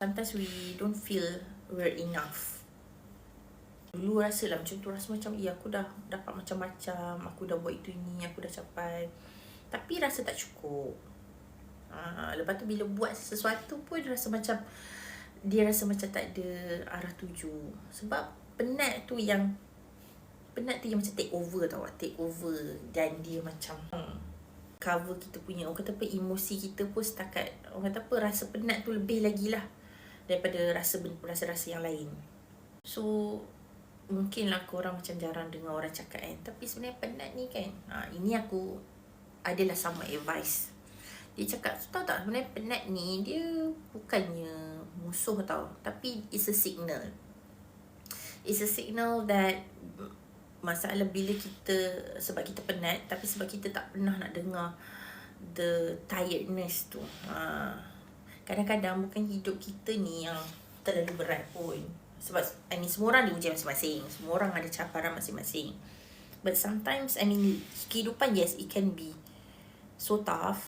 Sometimes we don't feel we're enough. Dulu rasa lah macam tu, rasa macam aku dah dapat macam-macam, aku dah buat itu ini, aku dah capai, tapi rasa tak cukup. Lepas tu bila buat sesuatu pun rasa macam tak ada arah tuju. Sebab penat tu yang macam take over tau, take over. Dan dia macam cover kita punya, orang kata apa, emosi kita pun setakat, orang kata apa, rasa penat tu lebih lagi lah daripada rasa-rasa yang lain. So mungkinlah korang macam jarang dengar orang cakap kan, tapi sebenarnya penat ni kan, ini aku adalah sama advice. Dia cakap, tahu tak, sebenarnya penat ni dia bukannya musuh tau, tapi it's a signal. It's a signal that masalah bila kita, sebab kita penat, tapi sebab kita tak pernah nak dengar the tiredness tu. Kadang-kadang bukan hidup kita ni yang terlalu berat pun. Sebab semua orang ada ujian masing-masing, semua orang ada cabaran masing-masing. But sometimes kehidupan, yes, it can be so tough,